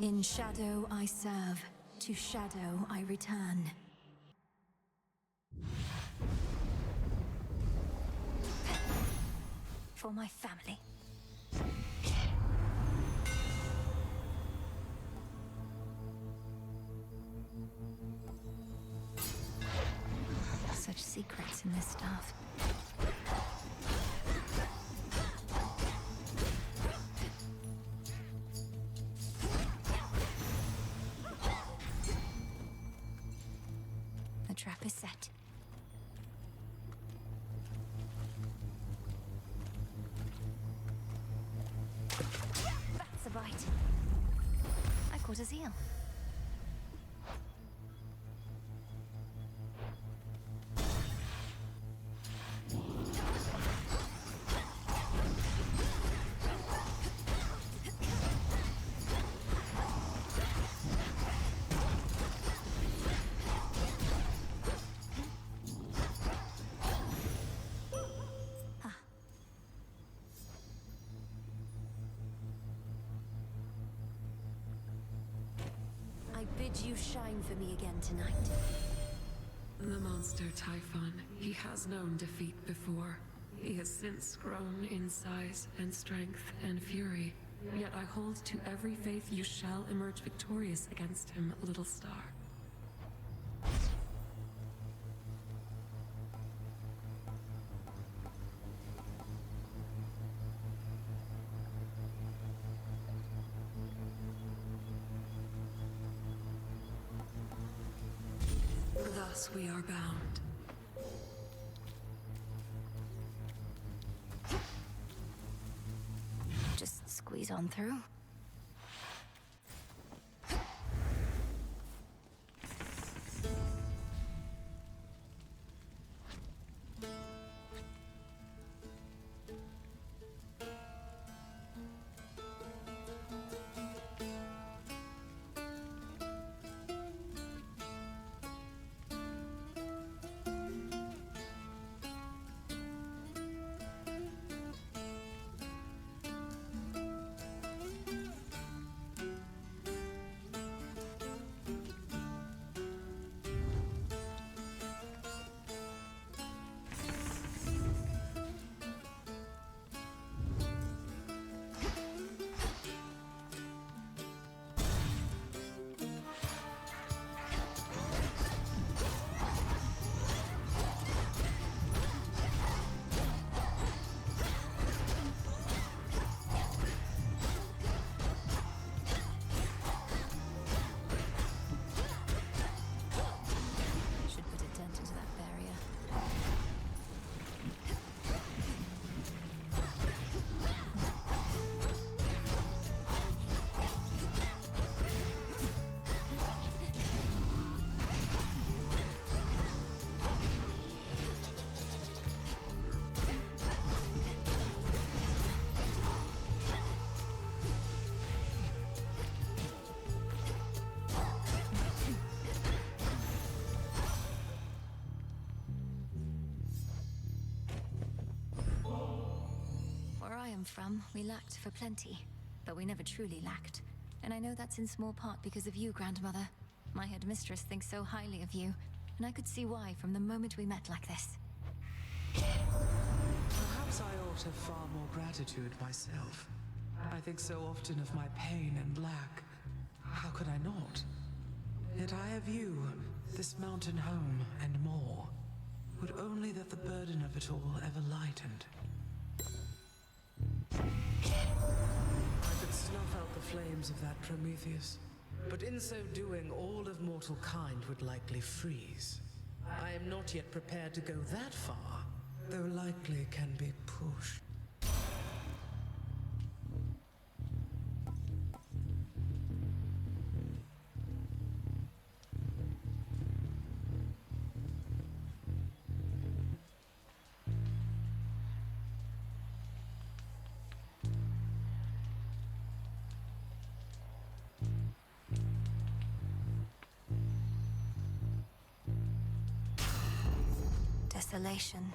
In shadow I serve, to shadow I return. For my family. Such secrets in this stuff. The trap is set. That's a bite. I caught a seal. I bid you shine for me again tonight. The monster Typhon, he has known defeat before. He has since grown in size and strength and fury. Yet I hold to every faith you shall emerge victorious against him, little star. Thus we are bound. Just squeeze on through. From, we lacked for plenty, but we never truly lacked. And I know that's in small part because of you, Grandmother. My headmistress thinks so highly of you, and I could see why from the moment we met like this. Perhaps I ought to have far more gratitude myself. I think so often of my pain and lack. How could I not? Yet I have you, this mountain home, and more. Would only that the burden of it all ever lightened. I could snuff out the flames of that Prometheus, but in so doing all of mortal kind would likely freeze. I am not yet prepared to go that far, though likely can be pushed. Desolation.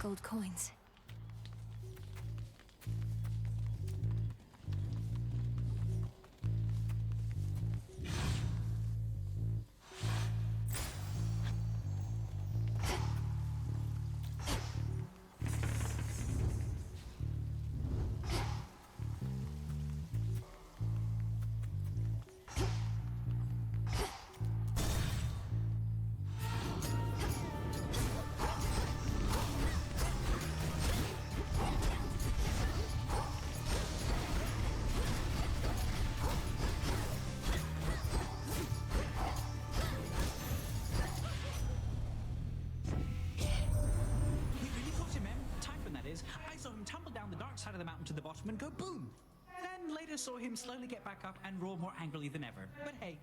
gold coins. I saw him tumble down the dark side of the mountain to the bottom and go boom. Then later saw him slowly get back up and roar more angrily than ever. But hey.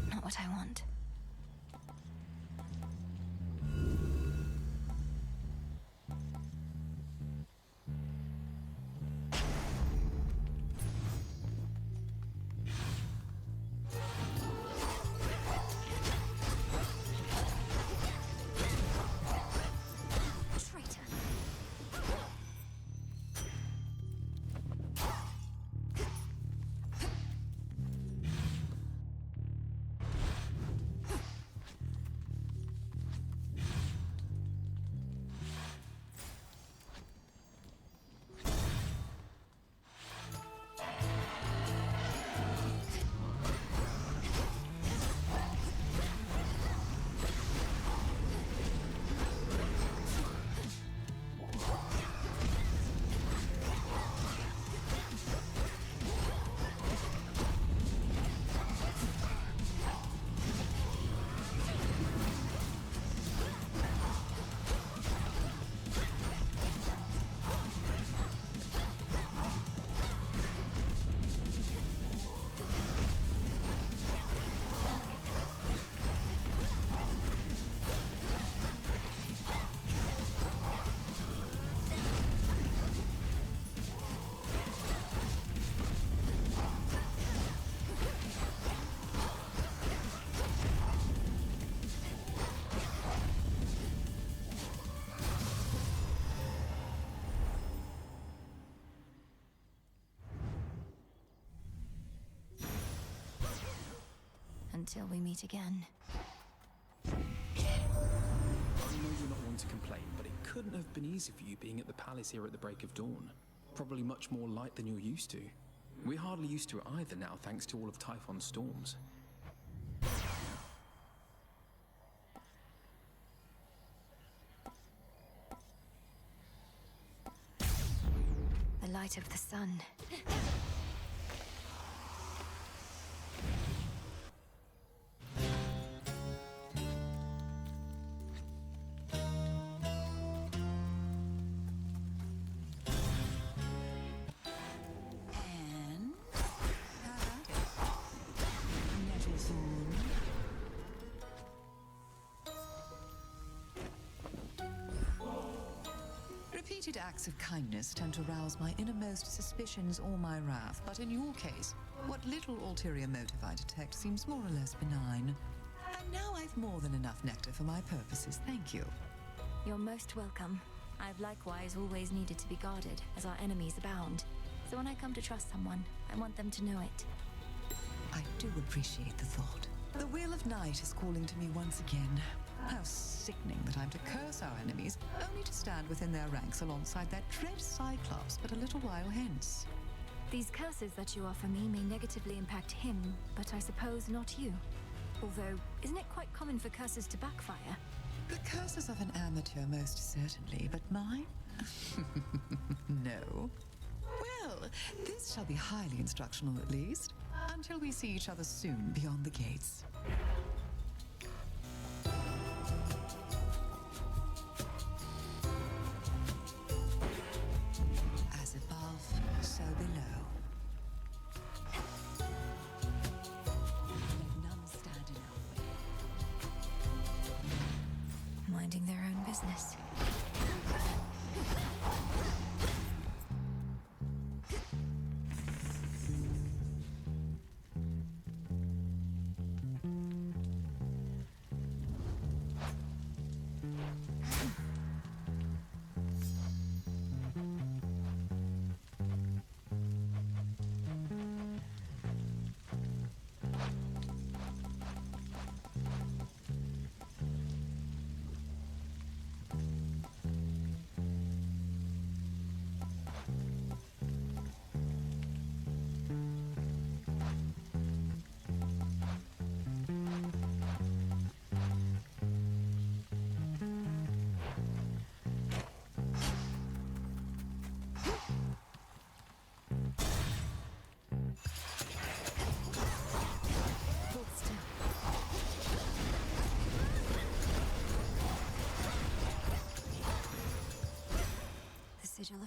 Not what I want. Until we meet again. I know you're not one to complain, but it couldn't have been easy for you being at the palace here at the break of dawn. Probably much more light than you're used to. We're hardly used to it either now, thanks to all of Typhon's storms. The light of the sun. Repeated acts of kindness tend to rouse my innermost suspicions or my wrath, but in your case, what little ulterior motive I detect seems more or less benign. And now I've more than enough nectar for my purposes, thank you. You're most welcome. I've likewise always needed to be guarded, as our enemies abound. So when I come to trust someone, I want them to know it. I do appreciate the thought. The Wheel of Night is calling to me once again. How sickening that I'm to curse our enemies, only to stand within their ranks alongside that dread Cyclops but a little while hence. These curses that you offer me may negatively impact him, but I suppose not you. Although, isn't it quite common for curses to backfire? The curses of an amateur most certainly, but mine? No. Well, this shall be highly instructional at least, until we see each other soon beyond the gates. As above, so below. Let none stand in our way. Minding their own business.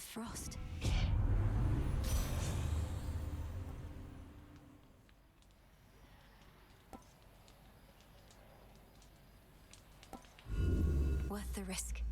the frost. Worth the risk.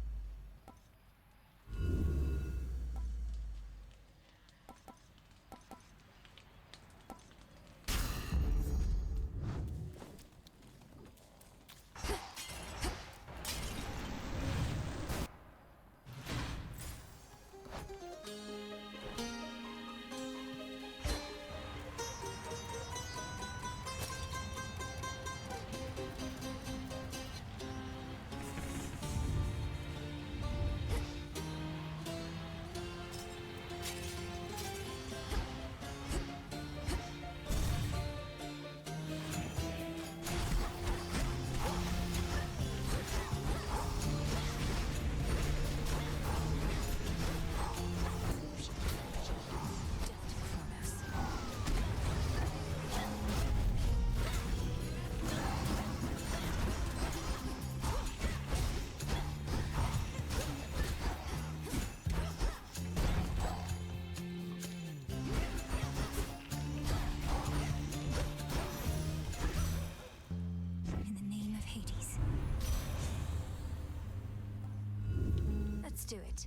Let's do it.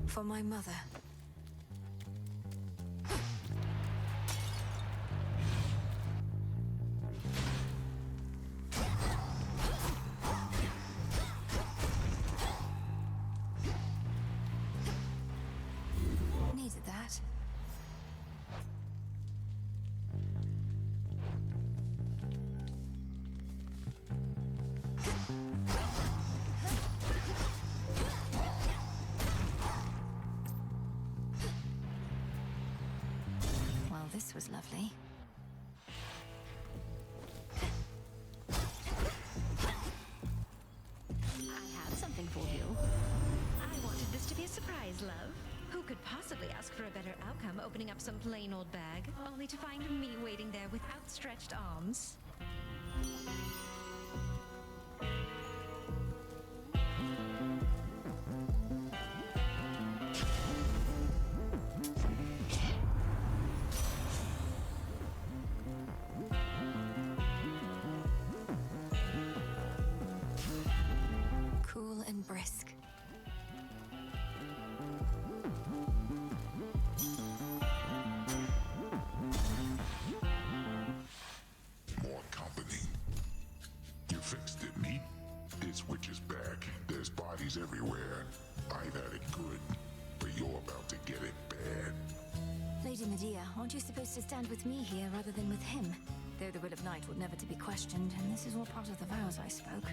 For my mother. Needed that. Well, this was lovely. I have something for you. I wanted this to be a surprise, love. Who could possibly ask for a better outcome opening up some plain old bag, only to find me waiting there with outstretched arms? Cool and brisk. More company. You fixed it, meat? This witch is back. There's bodies everywhere. I've had it good, but you're about to get it bad. Lady Medea, aren't you supposed to stand with me here rather than with him? Though the will of night would never to be questioned, and this is all part of the vows I spoke.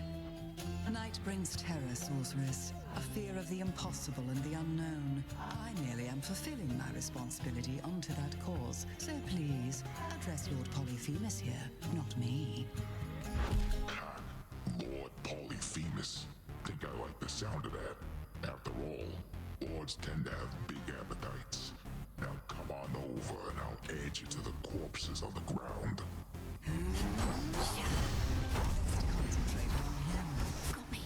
Night brings terror, sorceress. A fear of the impossible and the unknown. I merely am fulfilling my responsibility unto that cause. So please, address Lord Polyphemus here, not me. Ha! Lord Polyphemus. Think I like the sound of that. After all, lords tend to have big appetites. Now come on over and I'll add you to the corpses on the ground. Concentrate on him. Got me.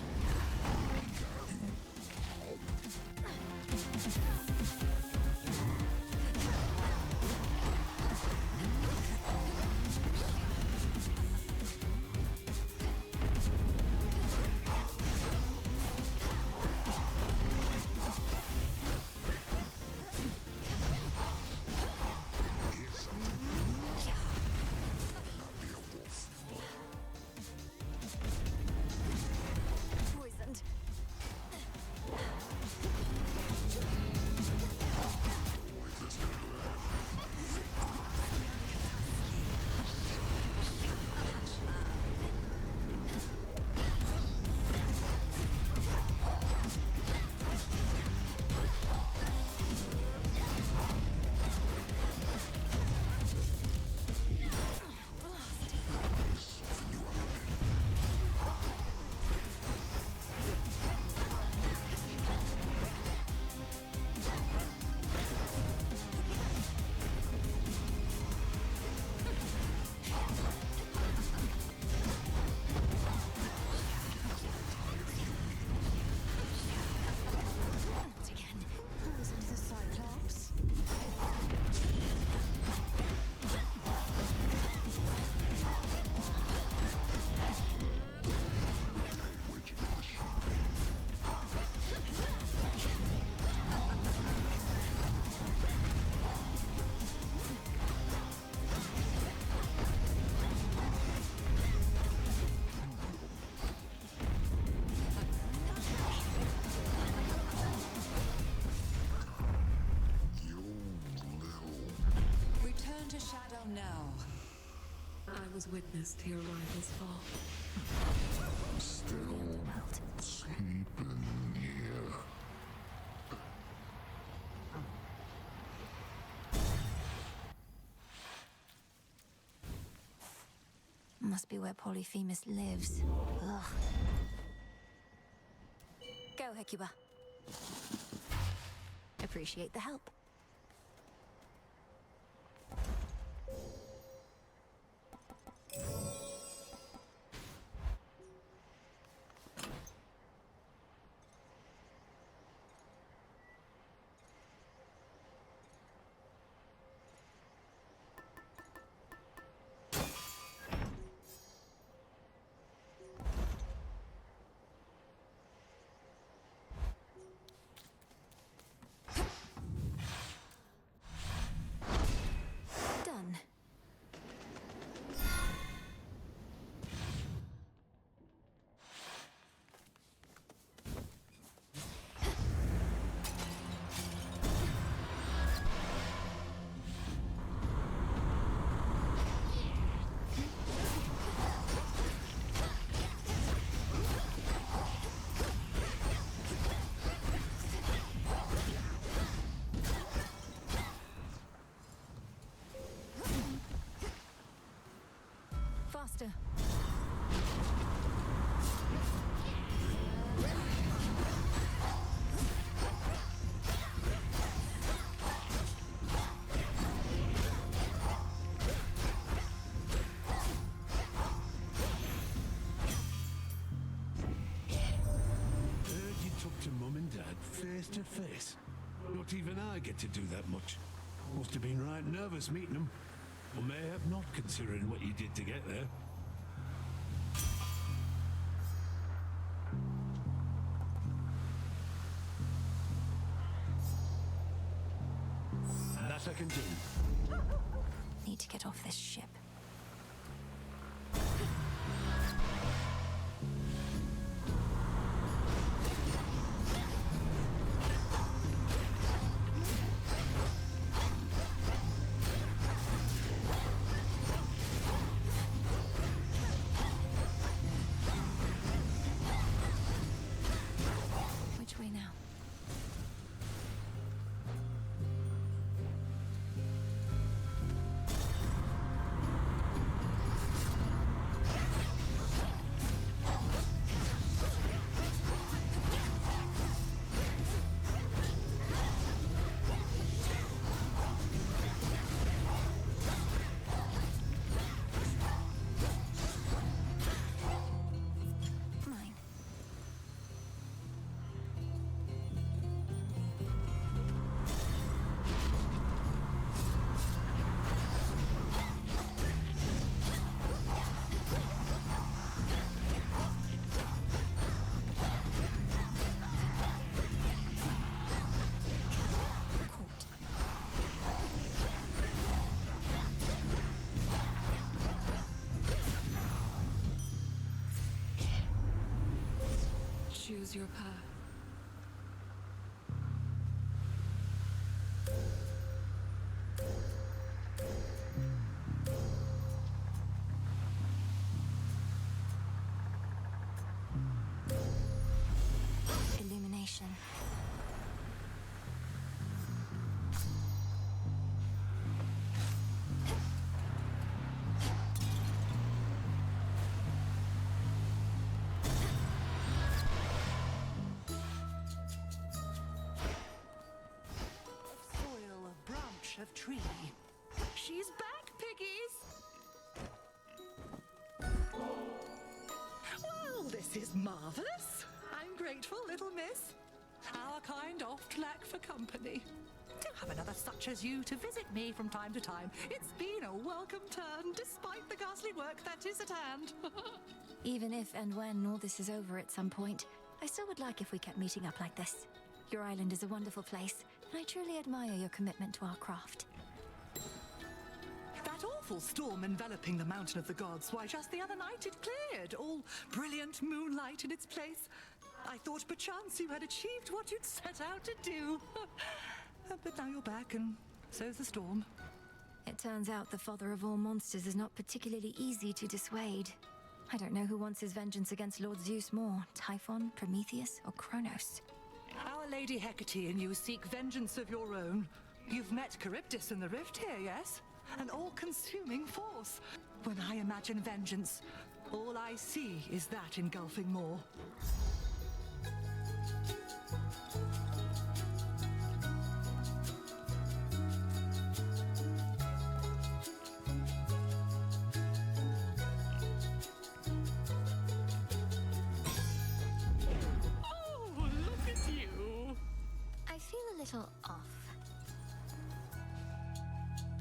into shadow now. I was witness to your rival's fall. Still sleeping here. Must be where Polyphemus lives. Ugh. Go, Hecuba. Appreciate the help. Done. Faster. Heard you took to Mum and Dad face to face. Not even I get to do that much. Must have been right nervous meeting them. Or may have not, considering what you did to get there. That I can do. Need to get off this ship. Which way now? Mine. Caught. Choose your path. Illumination. Soil, a branch of tree. She's back, piggies! Well, this is marvelous. I'm grateful, little miss. Our kind oft lack for company. To have another such as you to visit me from time to time, it's been a welcome turn, despite the ghastly work that is at hand. Even if and when all this is over at some point, I still would like if we kept meeting up like this. Your island is a wonderful place, and I truly admire your commitment to our craft. That awful storm enveloping the Mountain of the Gods, why, just the other night it cleared, all brilliant moonlight in its place. I thought perchance you had achieved what you'd set out to do. But now you're back, and so's the storm. It turns out the father of all monsters is not particularly easy to dissuade. I don't know who wants his vengeance against Lord Zeus more, Typhon, Prometheus, or Kronos. Our Lady Hecate and you seek vengeance of your own. You've met Charybdis in the rift here, yes? An all-consuming force. When I imagine vengeance, all I see is that engulfing maw. Oh, look at you! I feel a little off.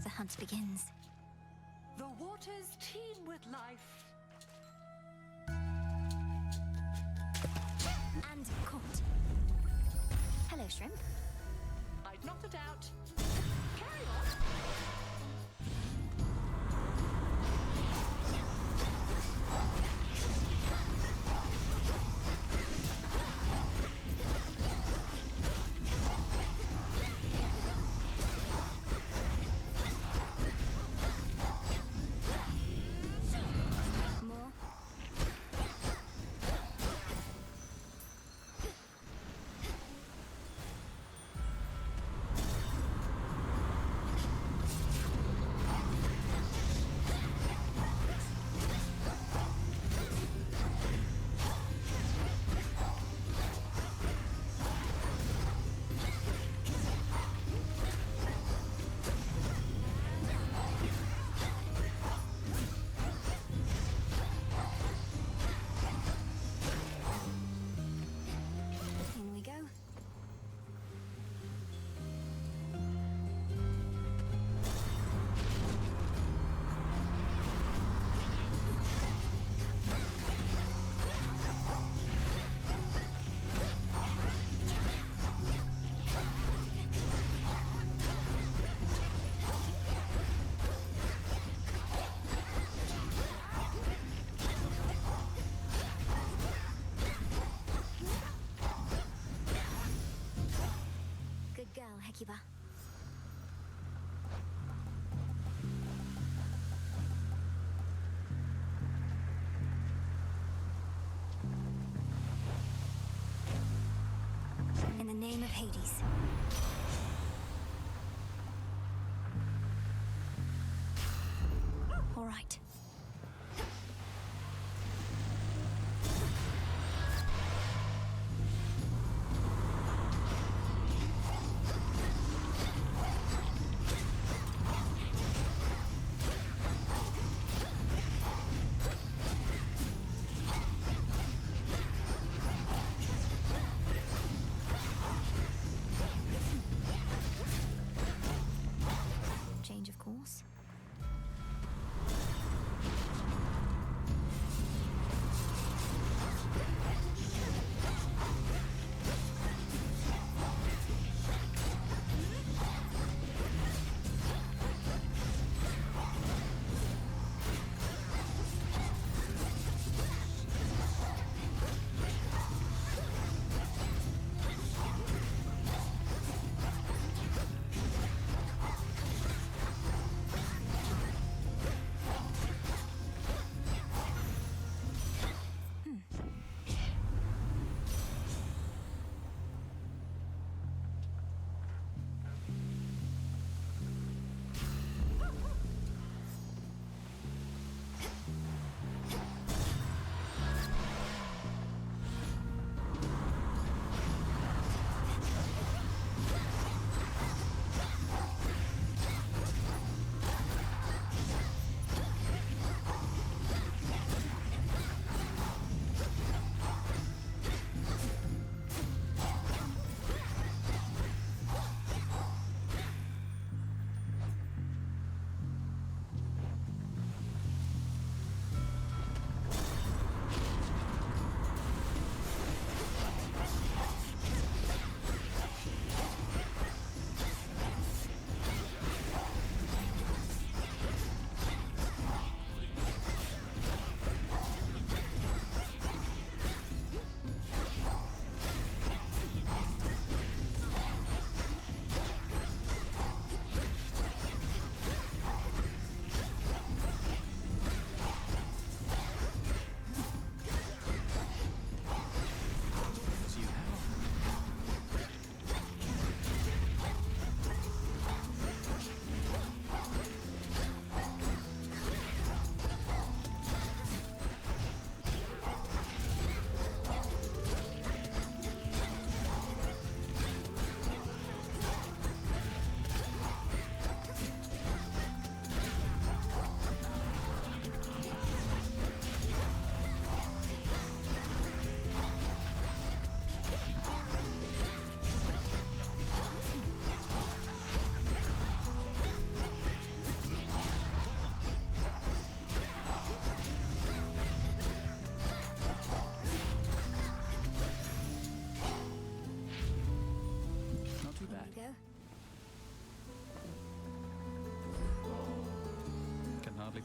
The hunt begins. The waters teem with life. And caught. Hello, shrimp. I'd not a doubt. Carry on. More. In we go. Good girl, Hecuba. In the name of Hades. All right. Change of course.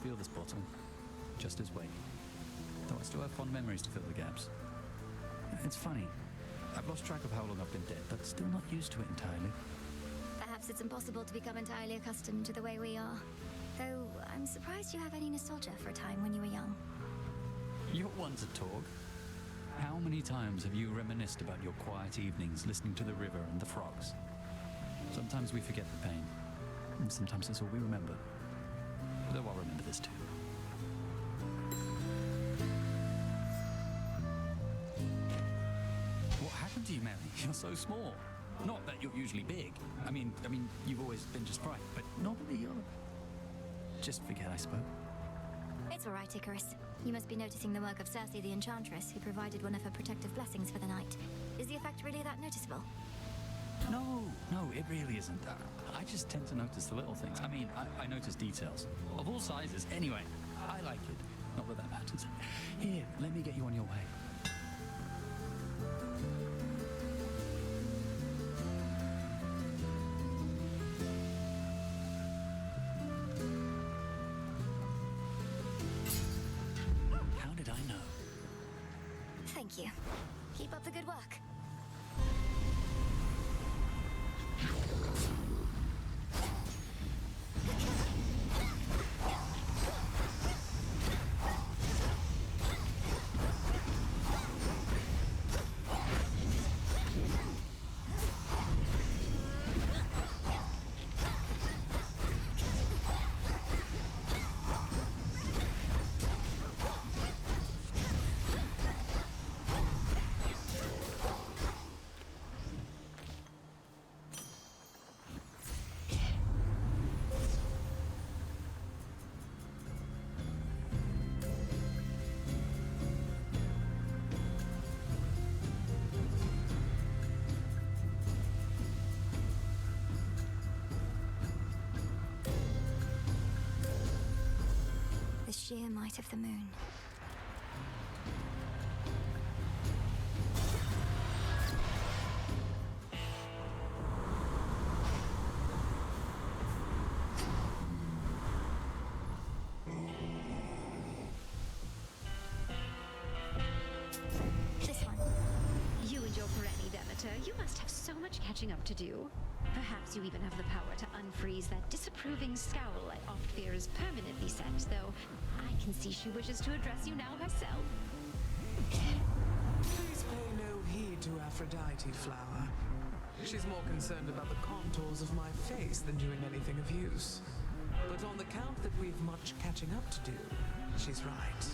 feel this bottle, just as weight. Though I still have fond memories to fill the gaps. It's funny. I've lost track of how long I've been dead, but still not used to it entirely. Perhaps it's impossible to become entirely accustomed to the way we are. Though, I'm surprised you have any nostalgia for a time when you were young. You're one to talk. How many times have you reminisced about your quiet evenings listening to the river and the frogs? Sometimes we forget the pain, and sometimes that's all we remember. Though I'll remember this too. What happened to you, Mary? You're so small. Not that you're usually big. I mean, you've always been just right, but normally you're... Just forget I spoke. It's all right, Icarus. You must be noticing the work of Circe the Enchantress, who provided one of her protective blessings for the night. Is the effect really that noticeable? No, it really isn't. I just tend to notice the little things. I mean, I notice details. Of all sizes. Anyway, I like it. Not that that matters. Here, let me get you on your way. How did I know? Thank you. Keep up the good work. The sheer might of the moon. This one. You and your granny, Demeter, you must have so much catching up to do. Perhaps you even have the power to unfreeze that disapproving scowl I oft fear is permanently set, though I can see she wishes to address you now herself. Please pay no heed to Aphrodite, Flower. She's more concerned about the contours of my face than doing anything of use. But on the count that we've much catching up to do, she's right.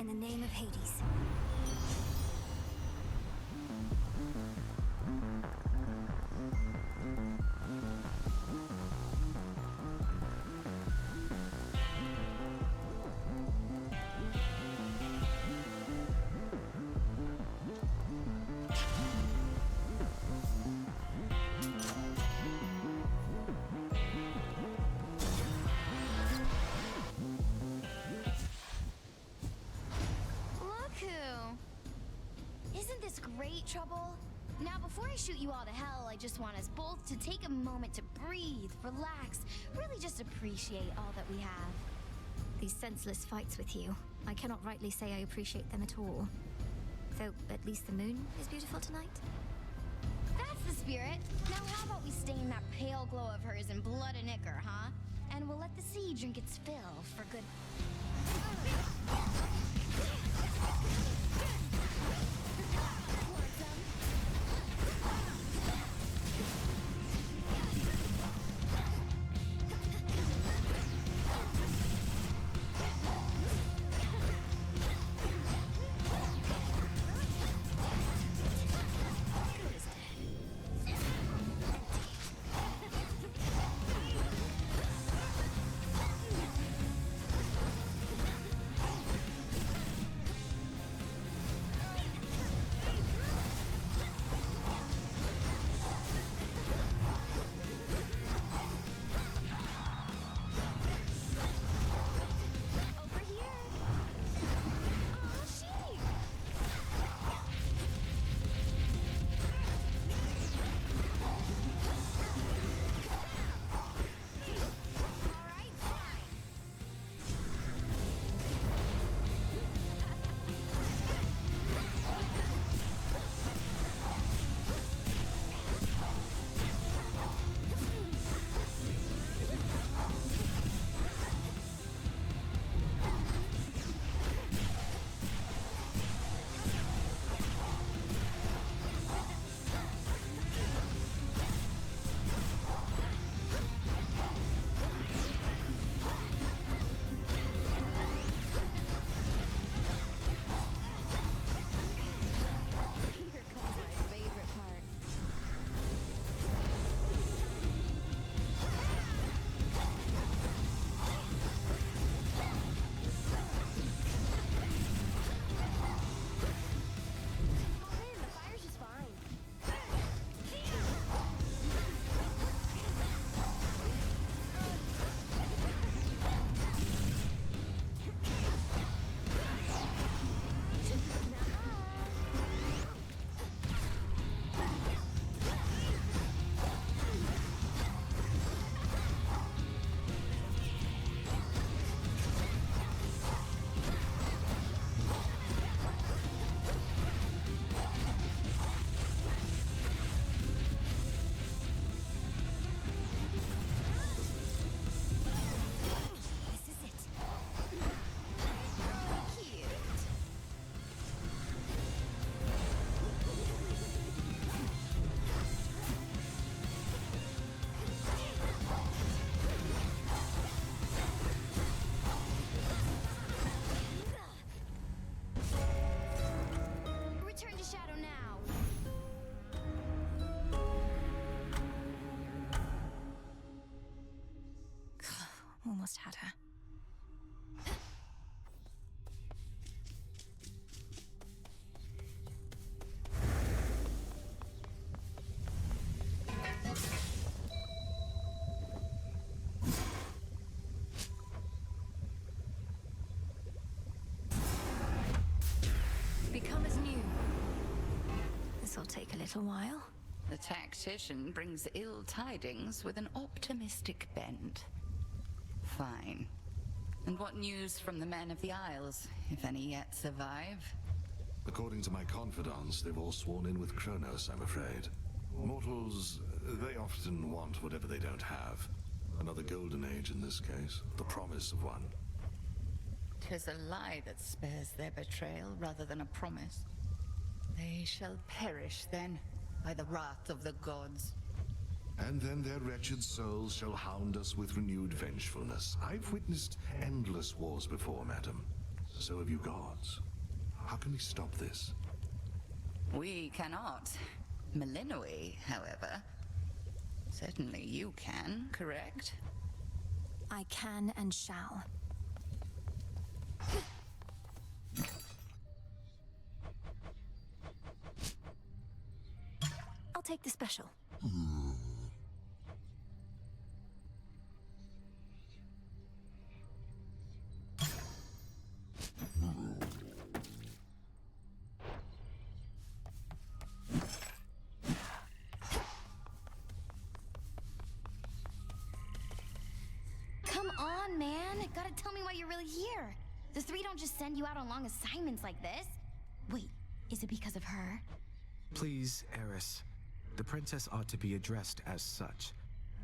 In the name of Hades. Look who! Isn't this great, Trouble? Now, before I shoot you all to hell, I just want us both to take a moment to breathe, relax, really just appreciate all that we have. These senseless fights with you. I cannot rightly say I appreciate them at all. Though, at least the moon is beautiful tonight. That's the spirit. Now, how about we stain that pale glow of hers in blood and ichor, huh? And we'll let the sea drink its fill for good. almost had her. Become as new. This'll take a little while. The tactician brings ill tidings with an optimistic bent. Fine. And what news from the men of the Isles, if any yet survive? According to my confidants, they've all sworn in with Kronos, I'm afraid. Mortals, they often want whatever they don't have. Another golden age in this case, the promise of one. 'Tis a lie that spares their betrayal rather than a promise. They shall perish then, by the wrath of the gods. And then their wretched souls shall hound us with renewed vengefulness. I've witnessed endless wars before, madam. So have you gods. How can we stop this? We cannot. Melinoë, however. Certainly you can, correct? I can and shall. I'll take the special. Come on, man. Gotta tell me why you're really here. The three don't just send you out on long assignments like this. Wait, is it because of her? Please, Eris. The princess ought to be addressed as such.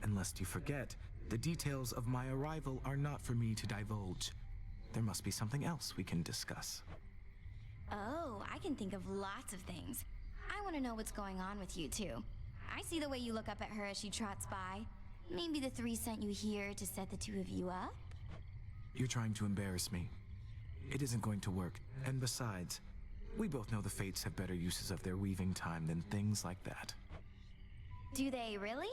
And lest you forget, the details of my arrival are not for me to divulge. There must be something else we can discuss. Oh, I can think of lots of things. I want to know what's going on with you two. I see the way you look up at her as she trots by. Maybe the three sent you here to set the two of you up? You're trying to embarrass me. It isn't going to work. And besides, we both know the Fates have better uses of their weaving time than things like that. Do they really?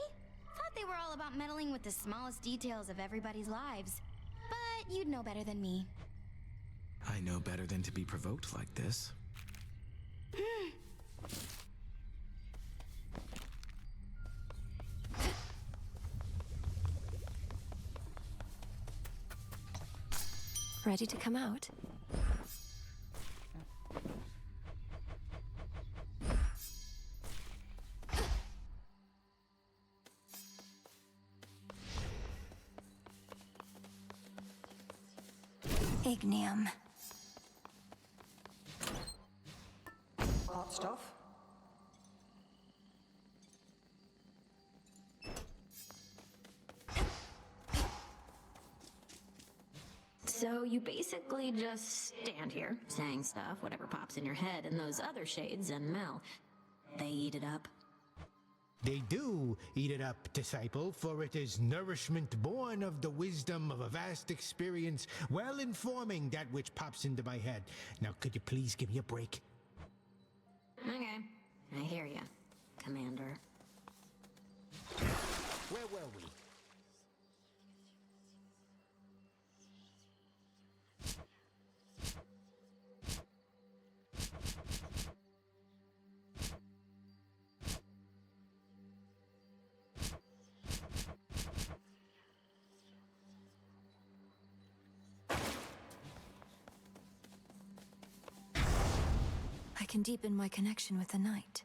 Thought they were all about meddling with the smallest details of everybody's lives. But you'd know better than me. I know better than to be provoked like this. Ready to come out? Ignium. Hot stuff? So you basically just stand here, saying stuff, whatever pops in your head, and those other shades and Mel, they eat it up. They do eat it up, disciple, for it is nourishment born of the wisdom of a vast experience, well informing that which pops into my head. Now, could you please give me a break? Okay, I hear ya, Commander. Where were we? I can deepen my connection with the night.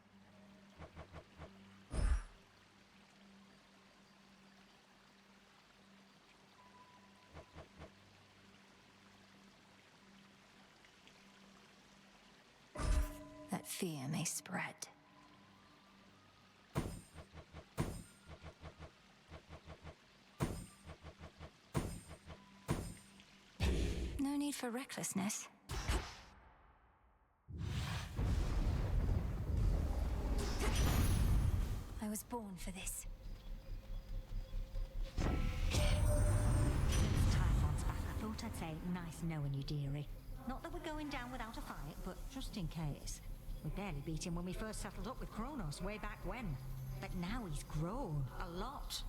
That fear may spread. No need for recklessness. I was born for this. Since Typhon's back, I thought I'd say nice knowing you, dearie. Not that we're going down without a fight, but just in case. We barely beat him when we first settled up with Kronos way back when. But now he's grown a lot.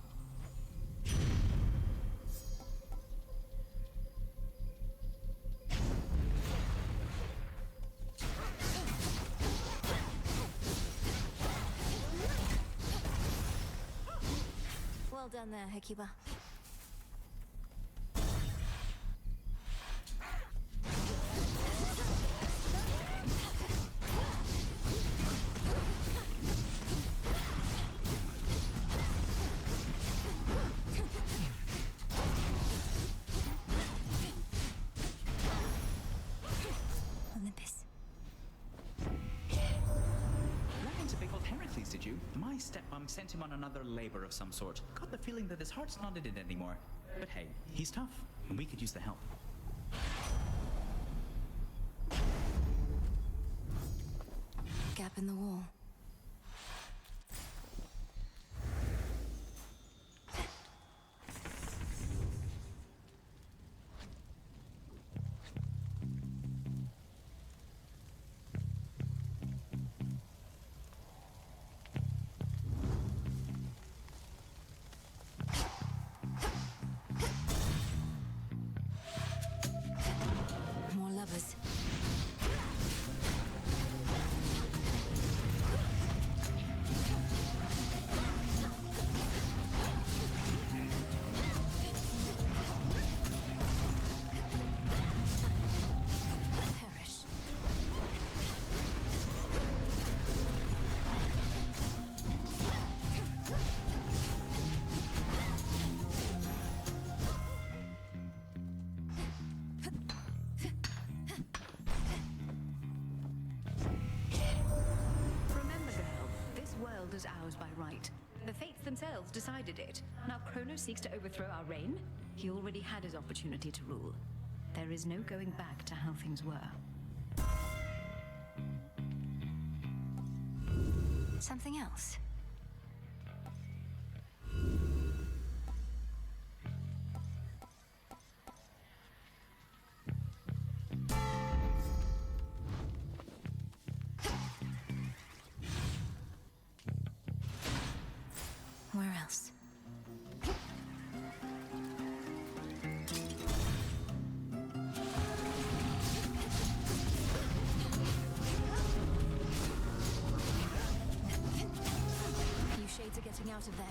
done there, Hekiba. Olympus. Ran into big old Heracles, did you? My stepmom sent him on another labor of some sort. Got the feeling that his heart's not in it anymore. But hey, he's tough, and we could use the help. Gap in the wall. More lovers. Perish. Remember, girl, this world is ours by right. The fates themselves decided it. Now Kronos seeks to overthrow our reign. He already had his opportunity to rule. There is no going back to how things were. Something else. Where else? You shades are getting out of there.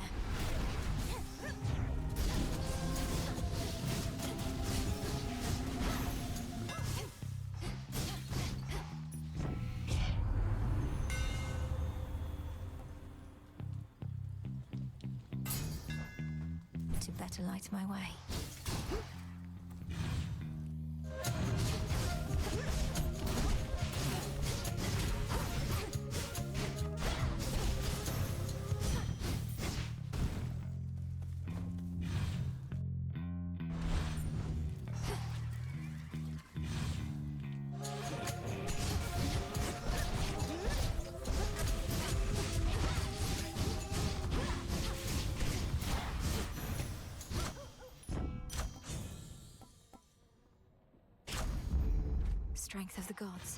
To better light my way. Strength of the gods.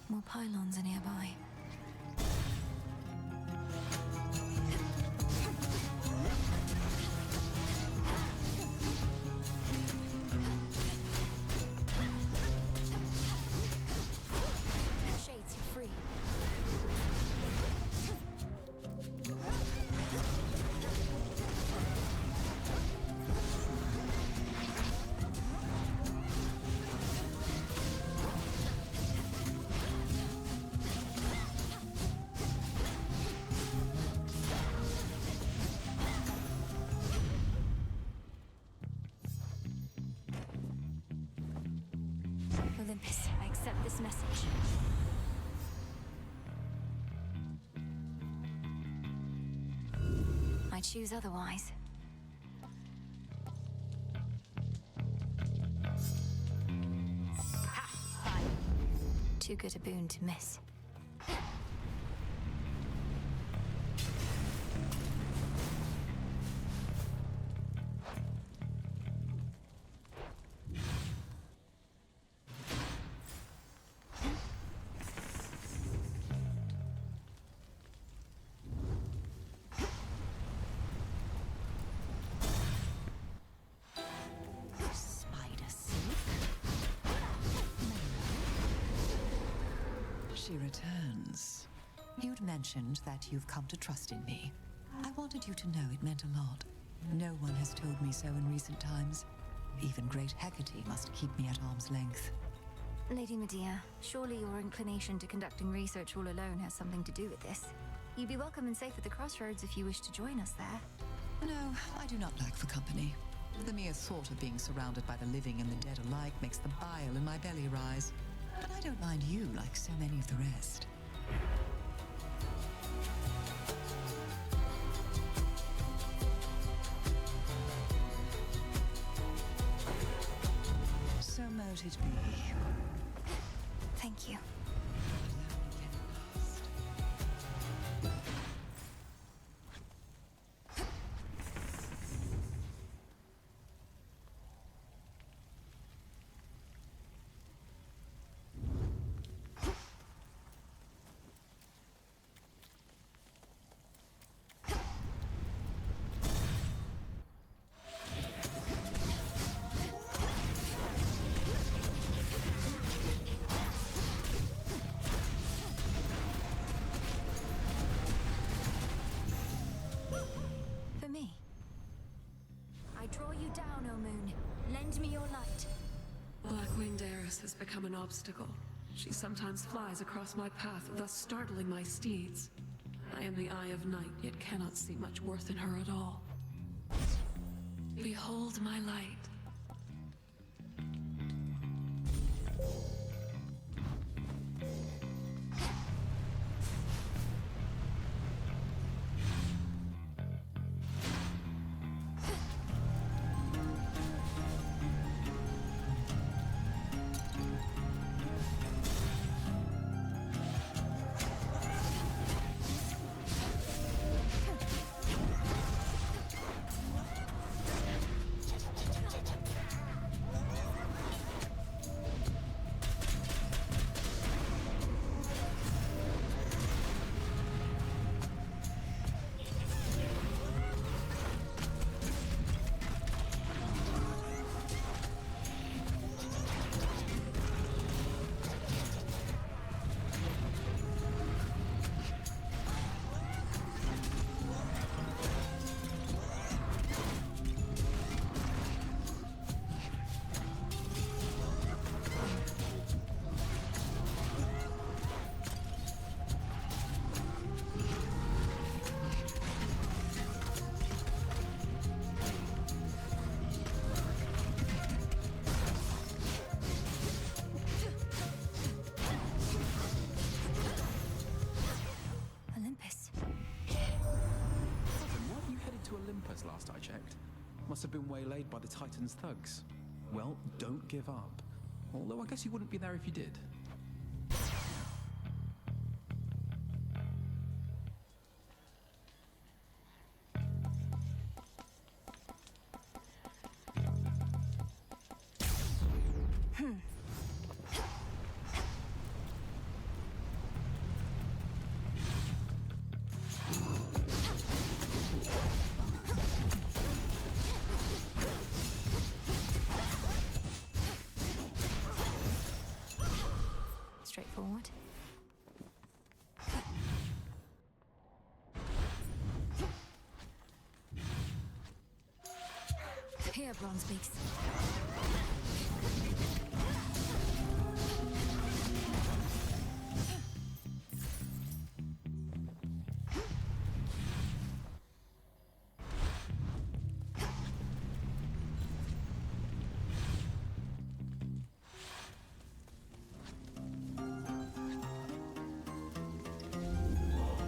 More pylons are nearby. Shades, you're free. Olympus, I accept this message. I choose otherwise. Too good a boon to miss. She returns. You'd mentioned that you've come to trust in me. I wanted you to know it meant a lot. No one has told me so in recent times. Even great Hecate must keep me at arm's length. Lady Medea, surely your inclination to conducting research all alone has something to do with this. You'd be welcome and safe at the crossroads if you wish to join us there. No, I do not lack for company. The mere thought of being surrounded by the living and the dead alike makes the bile in my belly rise. But I don't mind you like so many of the rest. So mote it be. Thank you. Black-winged Eris has become an obstacle. She sometimes flies across my path, thus startling my steeds. I am the Eye of Night, yet cannot see much worth in her at all. Behold my light. Last I checked. Must have been waylaid by the Titan's thugs. Well, don't give up. Although I guess you wouldn't be there if you did. Straightforward. Here, Bronze Beaks.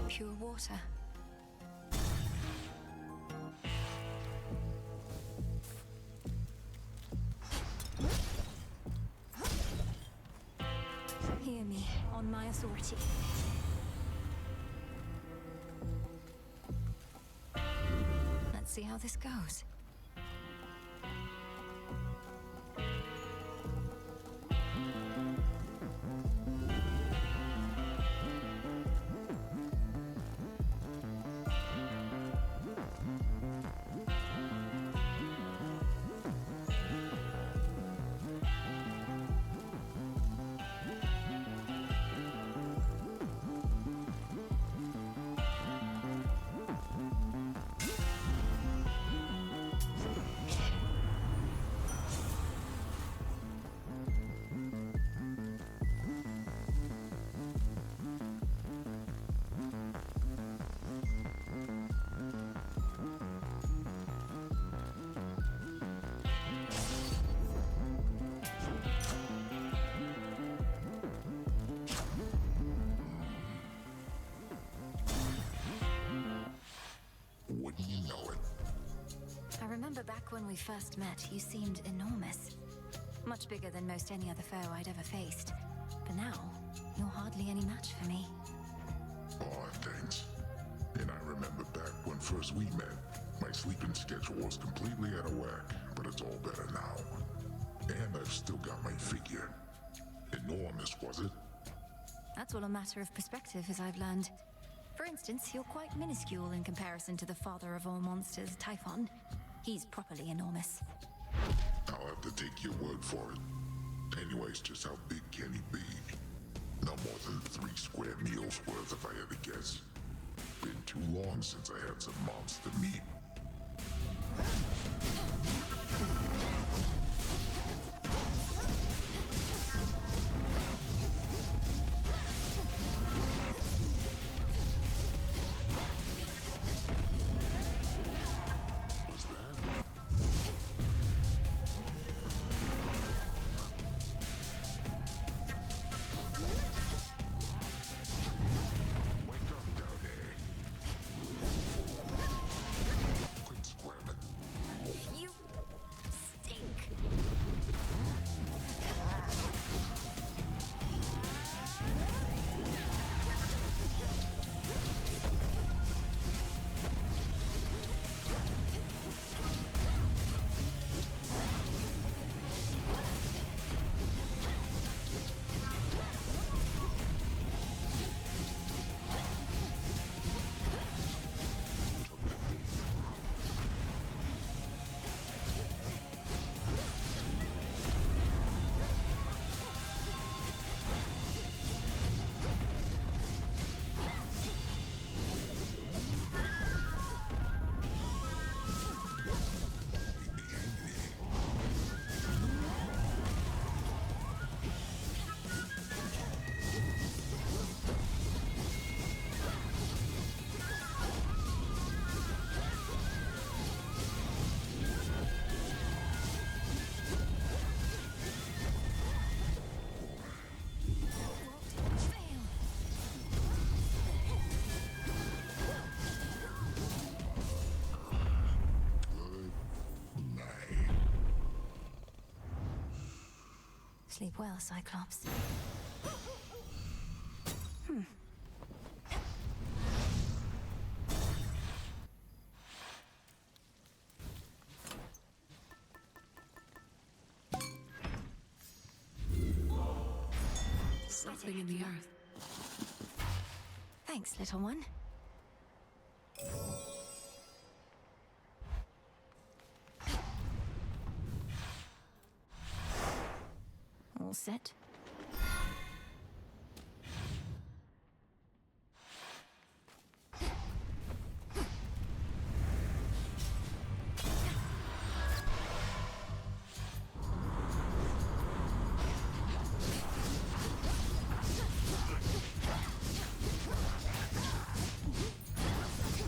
Pure water. Hear me, on my authority. Let's see how this goes. remember back when we first met, you seemed enormous. Much bigger than most any other foe I'd ever faced. But now, you're hardly any match for me. Oh, thanks. And I remember back when first we met, my sleeping schedule was completely out of whack, but it's all better now. And I've still got my figure. Enormous, was it? That's all a matter of perspective, as I've learned. For instance, you're quite minuscule in comparison to the father of all monsters, Typhon. He's properly enormous. I'll have to take your word for it. Anyways, just how big can he be? No more than 3 square meals worth if I had to guess. Been too long since I had some monster meat. Sleep well, Cyclops. Something in the earth. Thanks, little one. All set?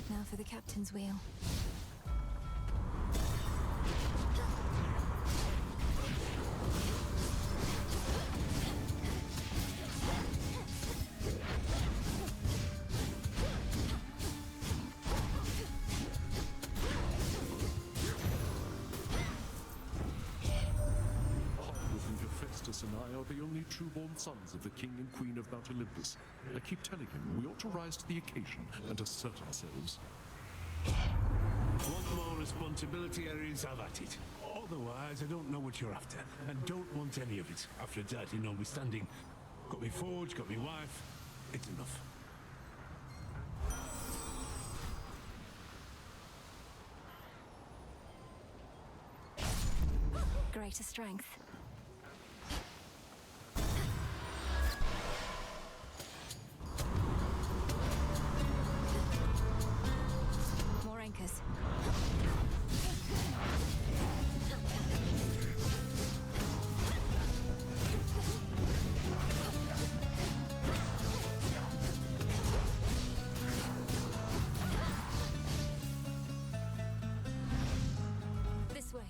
Now for the captain's wheel. And I are the only true-born sons of the King and Queen of Mount Olympus. I keep telling him we ought to rise to the occasion and assert ourselves. Want more responsibility, Ares? Have at it. Otherwise, I don't know what you're after, and don't want any of it. After that, notwithstanding, got me forge, got me wife. It's enough. Greater strength. More anchors. This way.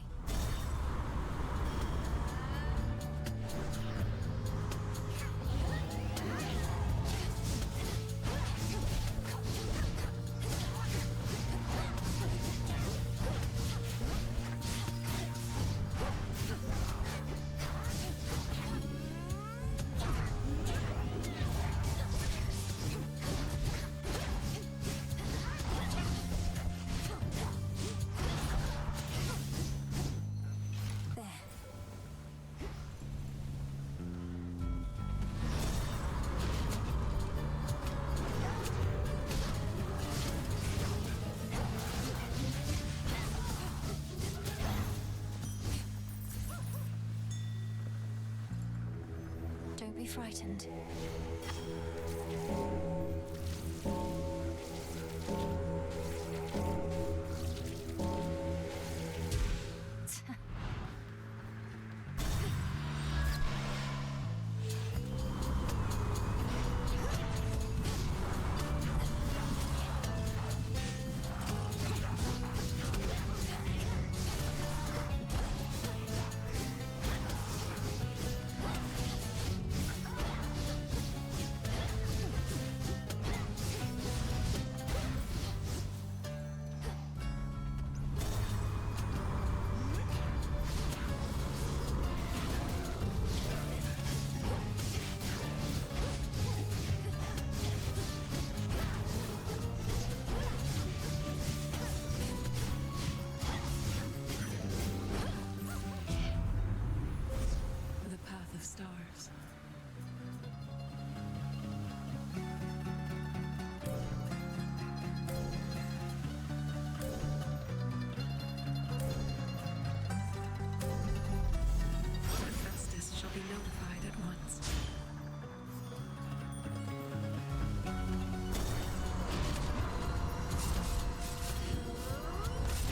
be frightened. The path of stars. Festus shall be notified at once.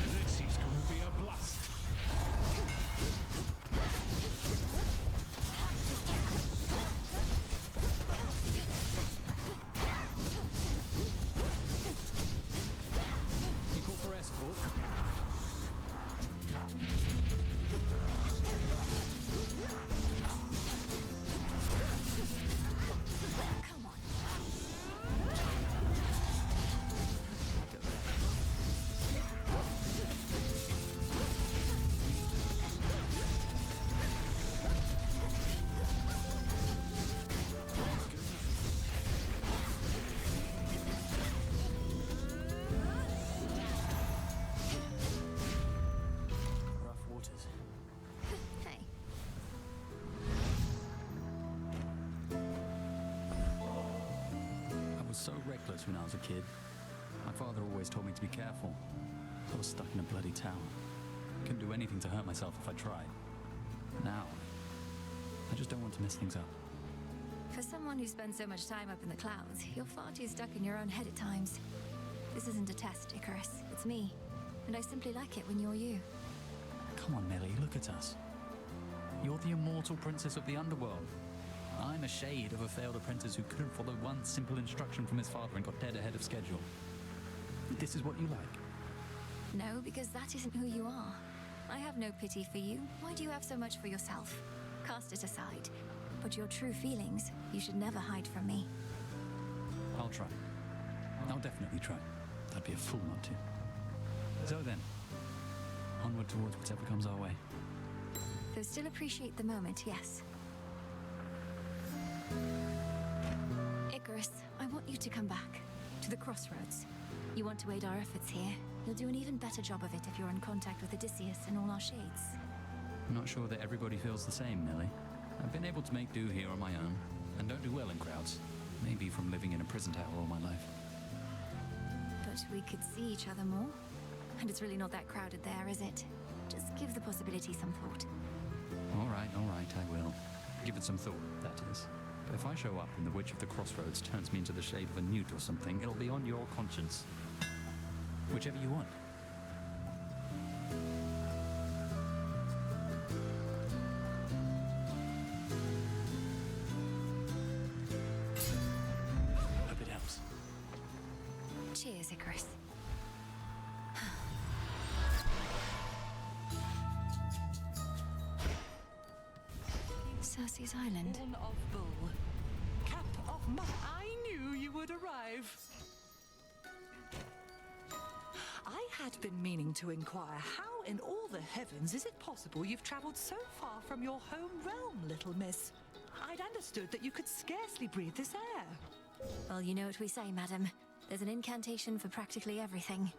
This is going to be a blast. You call for escort? Come on. Rough waters. Hey. I was so reckless when I was a kid. My father always told me to be careful. I was stuck in a bloody tower. Couldn't do anything to hurt myself if I tried. Now, I just don't want to mess things up. For someone who spends so much time up in the clouds, you're far too stuck in your own head at times. This isn't a test, Icarus. It's me. And I simply like it when you're you. Come on, Melly, look at us. You're the immortal princess of the underworld. I'm a shade of a failed apprentice who couldn't follow one simple instruction from his father and got dead ahead of schedule. This is what you like. No, because that isn't who you are. I have no pity for you. Why do you have so much for yourself? Cast it aside. But your true feelings, you should never hide from me. I'll try. I'll definitely try. I'd be a fool not to. So then, onward towards whatever comes our way. Though still appreciate the moment, yes. Icarus, I want you to come back. To the crossroads. You want to aid our efforts here. You'll do an even better job of it if you're in contact with Odysseus and all our shades. I'm not sure that everybody feels the same, Millie. I've been able to make do here on my own, and don't do well in crowds. Maybe from living in a prison tower all my life. But we could see each other more. And it's really not that crowded there, is it? Just give the possibility some thought. All right, I will. Give it some thought, that is. But if I show up and the Witch of the Crossroads turns me into the shape of a newt or something, it'll be on your conscience. Whichever you want. Hope it helps. Cheers, Icarus. Circe's Island. Horn of Bull. Cap of Mud. I knew you would arrive. I had been meaning to inquire how in all the heavens is it possible you've traveled so far from your home realm, little miss? I'd understood that you could scarcely breathe this air. Well, you know what we say, madam. There's an incantation for practically everything.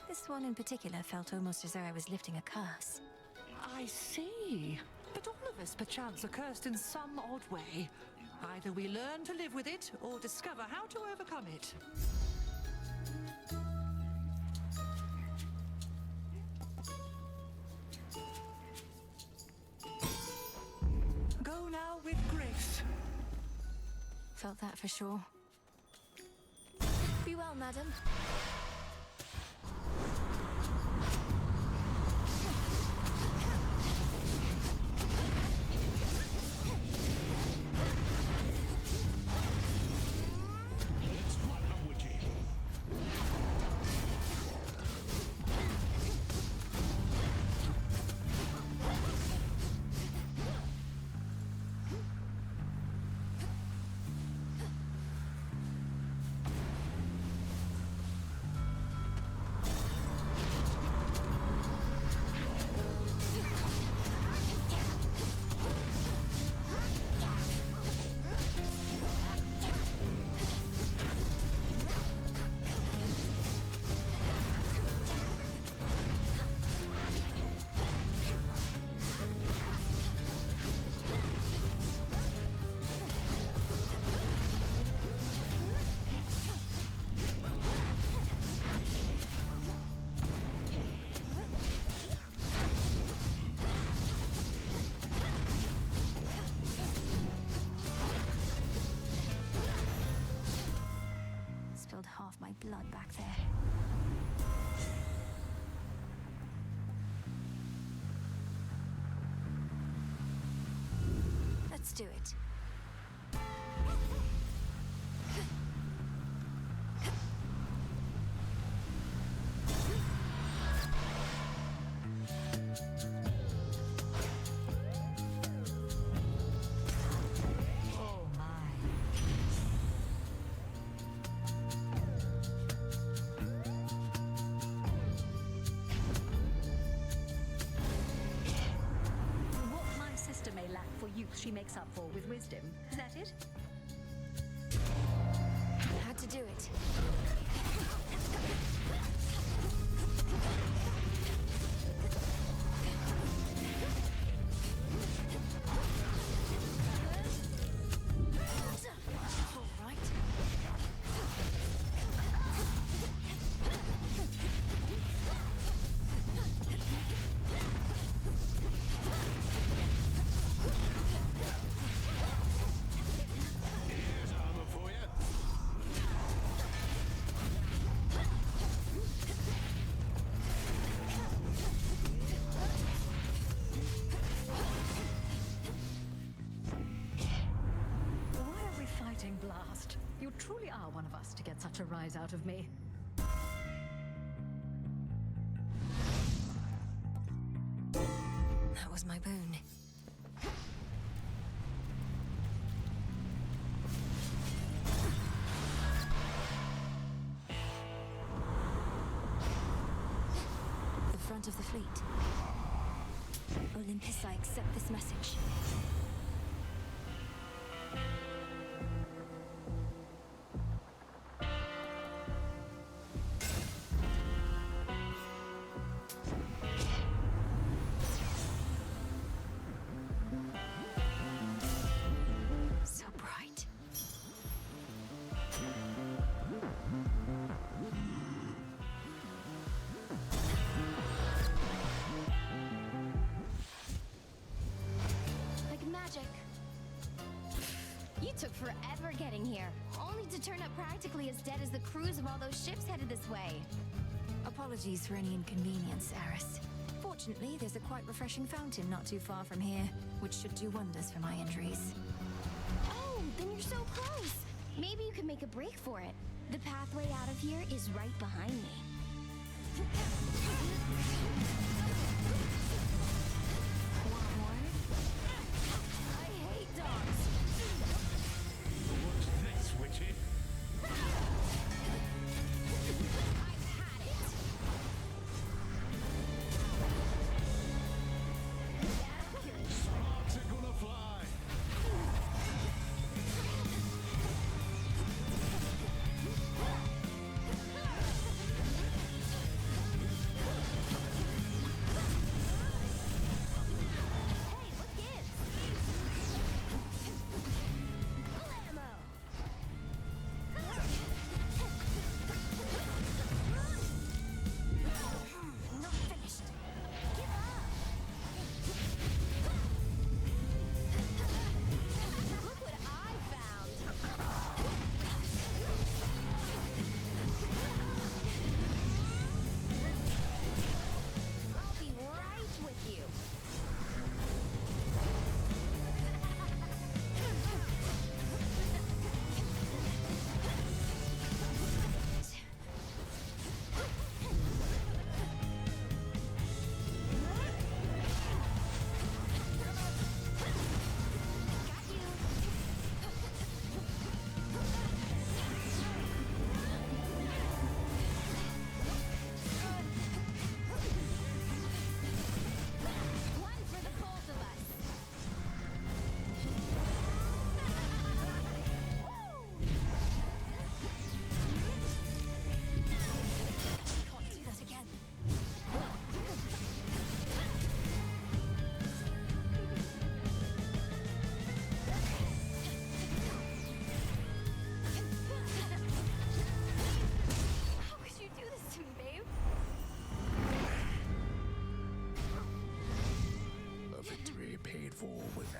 This one in particular felt almost as though I was lifting a curse. I see. But all of us perchance are cursed in some odd way. Either we learn to live with it or discover how to overcome it. Go now with grace. felt that for sure. Be well, madam. Spilled half my blood back there. Let's do it. She makes up for with wisdom. Is that it? Had to do it. All right. Blast. You truly are one of us to get such a rise out of me. That was my boon. The front of the fleet. Olympus, I accept this message. You took forever getting here, only to turn up practically as dead as the crews of all those ships headed this way. Apologies for any inconvenience, Eris. Fortunately, there's a quite refreshing fountain not too far from here, which should do wonders for my injuries. Oh, then you're so close. Maybe you could make a break for it. The pathway out of here is right behind me. Want more? I hate dogs. What's this, witchy? Sparks are gonna fly.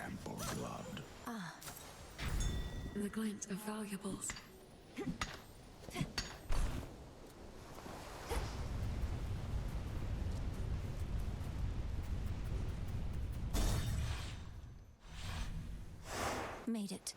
temple blood. Ah. The glint of valuables. Made it.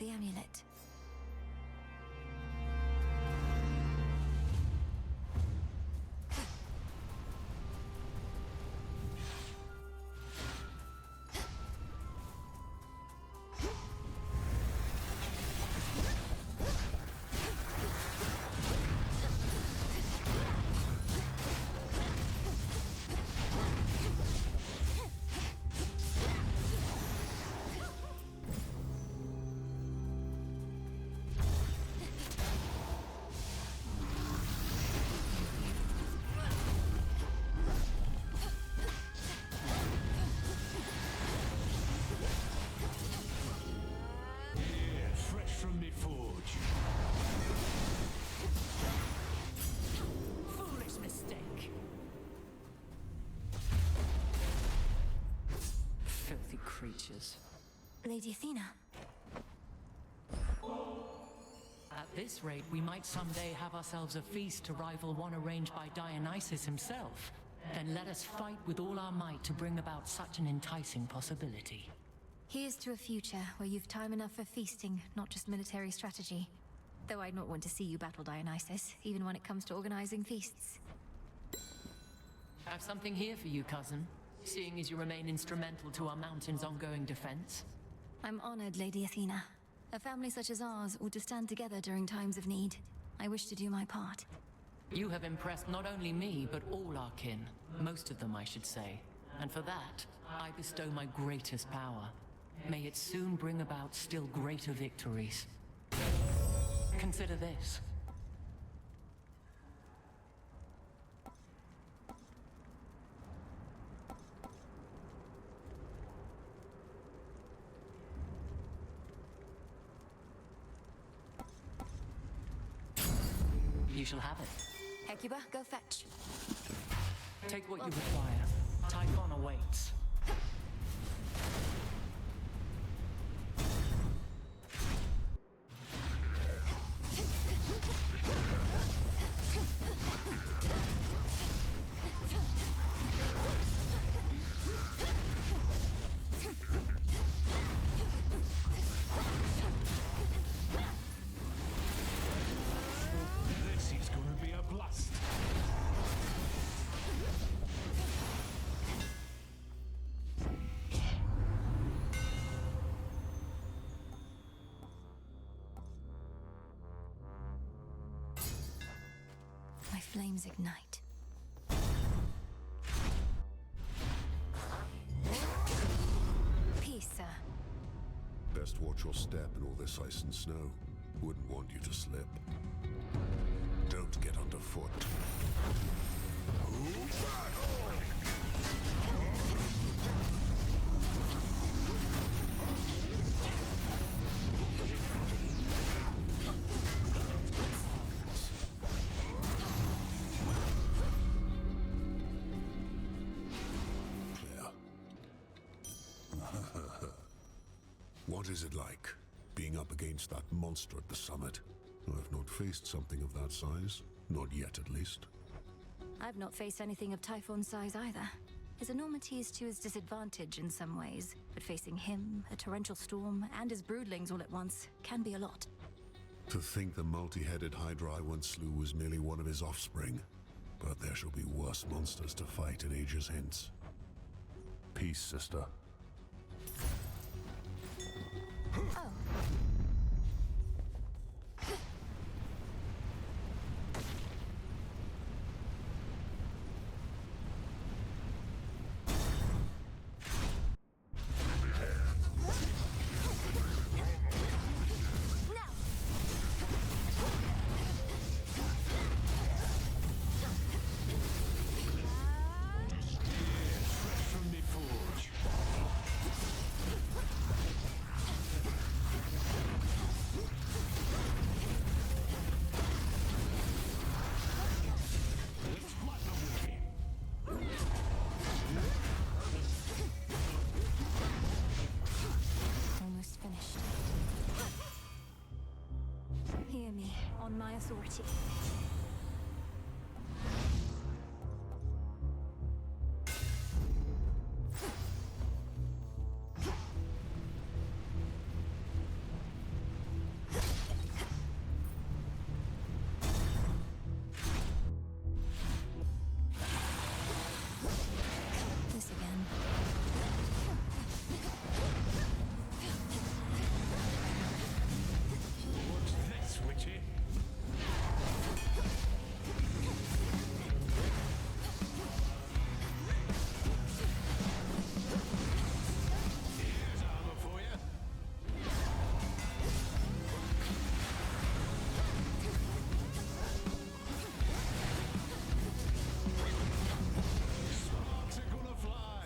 The amulet. Fresh from me forge. Foolish mistake. Filthy creatures. Lady Athena. At this rate, we might someday have ourselves a feast to rival one arranged by Dionysus himself. Then let us fight with all our might to bring about such an enticing possibility. Here's to a future where you've time enough for feasting, not just military strategy. Though I'd not want to see you battle Dionysus, even when it comes to organizing feasts. Have something here for you, cousin, seeing as you remain instrumental to our mountain's ongoing defense. I'm honored, Lady Athena. A family such as ours ought to stand together during times of need. I wish to do my part. You have impressed not only me, but all our kin. Most of them, I should say. And for that, I bestow my greatest power. May it soon bring about still greater victories. Consider this. You shall have it. Hecuba, go fetch. Take what you require. Typhon awaits. This is gonna be a blast. My flames ignite. Peace, sir. Best watch your step in all this ice and snow. Wouldn't want you to slip. Don't get underfoot. What is it like, being up against that monster at the summit? I've not faced something of that size. Not yet, at least. I've not faced anything of Typhon's size either. His enormity is to his disadvantage in some ways, but facing him, a torrential storm, and his broodlings all at once can be a lot. To think the multi-headed Hydra I once slew was merely one of his offspring. But there shall be worse monsters to fight in ages hence. Peace, sister. Oh. Now on my authority. This again. What's this, witchy? Here's armor for you. Sparks are gonna fly.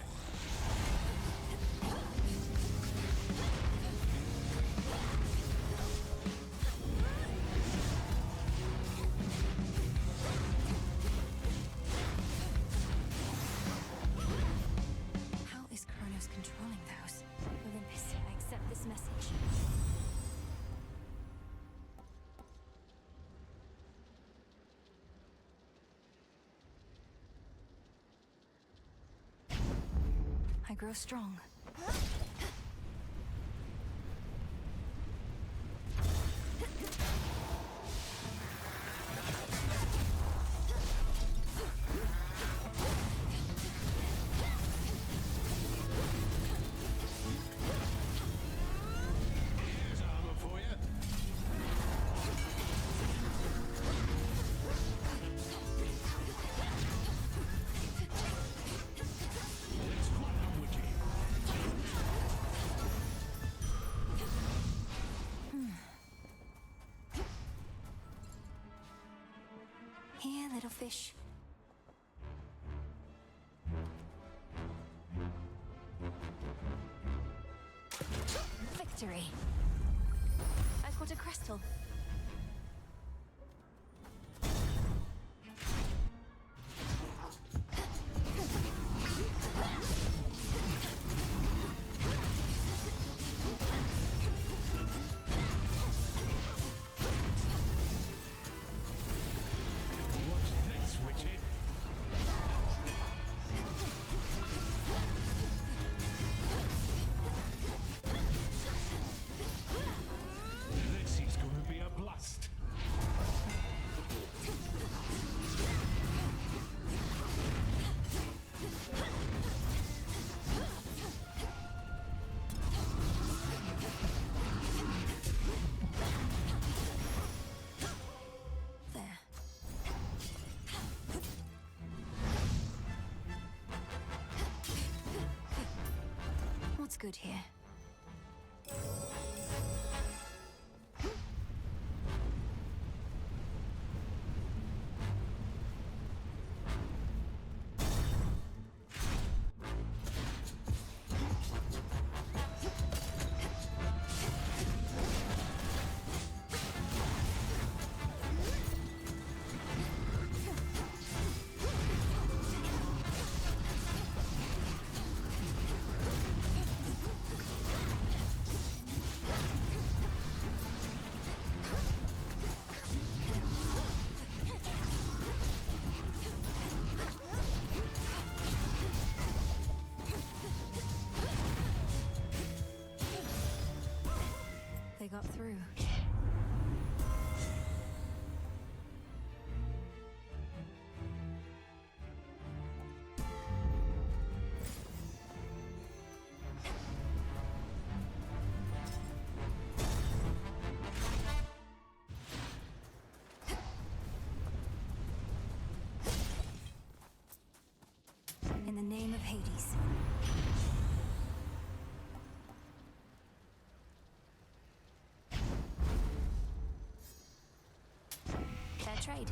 How is Kronos controlling those? Olympus, I accept this message. I grow strong. Here's armor for you. Let's crack 'em, witchy. Here, little fish. Victory! I caught a crystal. What's this, witchy? This is gonna be a blast. There. What's good here? They got through. In the name of Hades. Fair trade.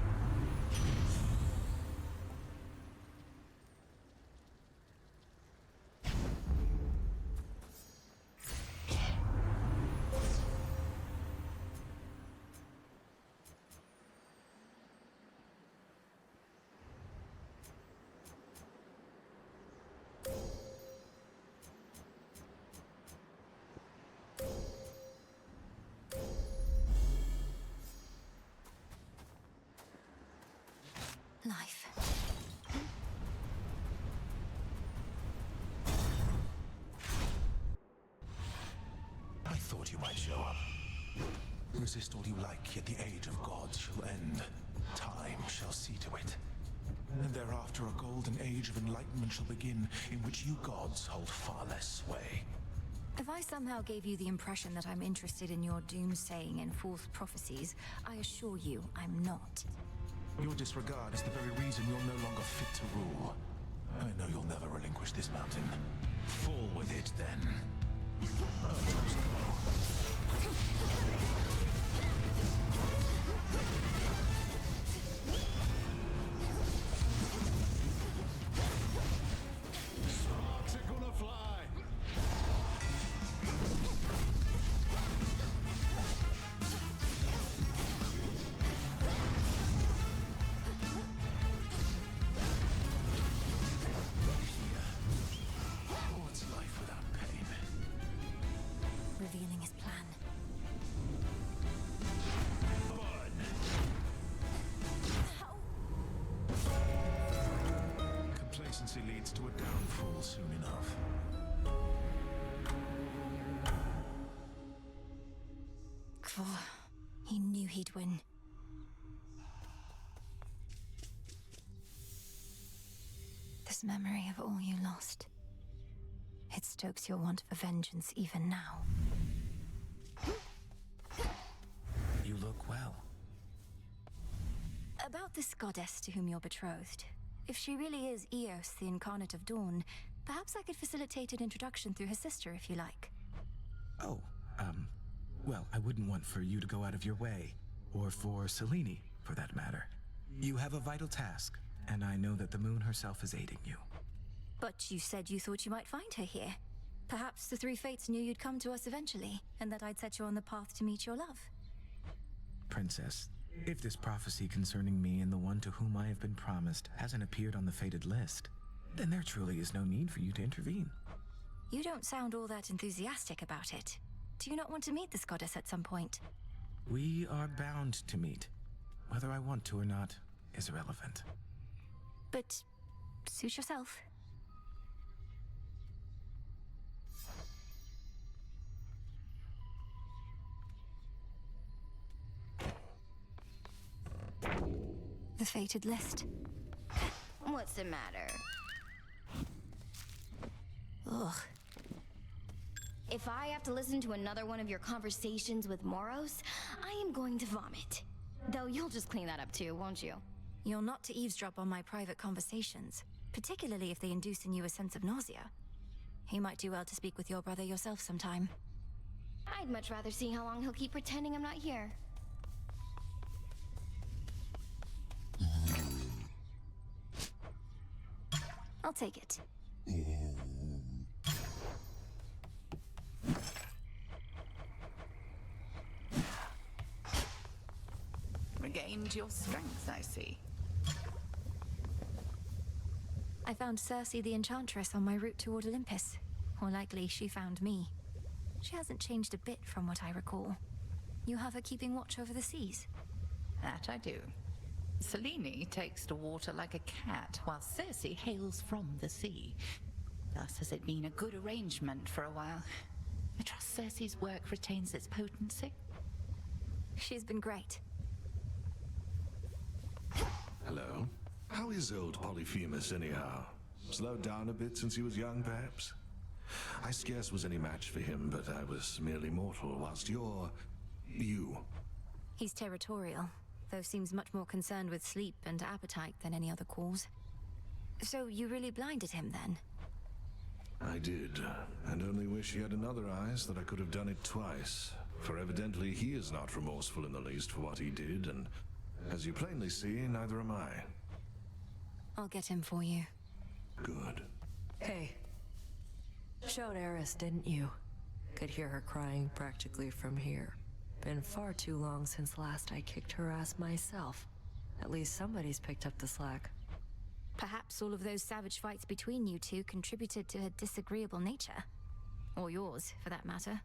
life. I thought you might show up. Resist all you like, yet the age of gods shall end. Time shall see to it. And thereafter a golden age of enlightenment shall begin, in which you gods hold far less sway. If I somehow gave you the impression that I'm interested in your doomsaying and false prophecies, I assure you I'm not. Your disregard is the very reason you're no longer fit to rule. I know you'll never relinquish this mountain. Fall with it, then. Sparks are gonna fly! What's life without pain? Revealing his plan. Complacency leads to a downfall soon enough. He knew he'd win. This memory of all you lost. It stokes your want for vengeance even now. You look well. About this goddess to whom you're betrothed. If she really is Eos, the incarnate of dawn, perhaps I could facilitate an introduction through her sister if you like. Oh, well, I wouldn't want for you to go out of your way, or for Selene, for that matter. You have a vital task, and I know that the moon herself is aiding you. But you said you thought you might find her here. Perhaps the three fates knew you'd come to us eventually, and that I'd set you on the path to meet your love. Princess, if this prophecy concerning me and the one to whom I have been promised hasn't appeared on the fated list, then there truly is no need for you to intervene. You don't sound all that enthusiastic about it. Do you not want to meet this goddess at some point? We are bound to meet. Whether I want to or not is irrelevant. But suit yourself. The fated list. What's the matter? Ugh. If I have to listen to another one of your conversations with Moros, I am going to vomit. Though you'll just clean that up too, won't you? You're not to eavesdrop on my private conversations, particularly if they induce in you a sense of nausea. You might do well to speak with your brother yourself sometime. I'd much rather see how long he'll keep pretending I'm not here. I'll take it. Regained your strength, I see. I found Circe the Enchantress on my route toward Olympus. Or likely, she found me. She hasn't changed a bit from what I recall. You have her keeping watch over the seas? That I do. Selene takes to water like a cat, while Circe hails from the sea. Thus has it been a good arrangement for a while. I trust Circe's work retains its potency. She's been great. Hello. How is old Polyphemus, anyhow? Slowed down a bit since he was young, perhaps? I scarce was any match for him, but I was merely mortal, whilst you're... you. He's territorial, though seems much more concerned with sleep and appetite than any other cause. So you really blinded him, then? I did, and only wish he had another eye so that I could have done it twice. For evidently he is not remorseful in the least for what he did, and as you plainly see, neither am I. I'll get him for you. Good. Hey. Showed Eris, didn't you? Could hear her crying practically from here. Been far too long since last I kicked her ass myself. At least somebody's picked up the slack. Perhaps all of those savage fights between you two contributed to her disagreeable nature. Or yours, for that matter.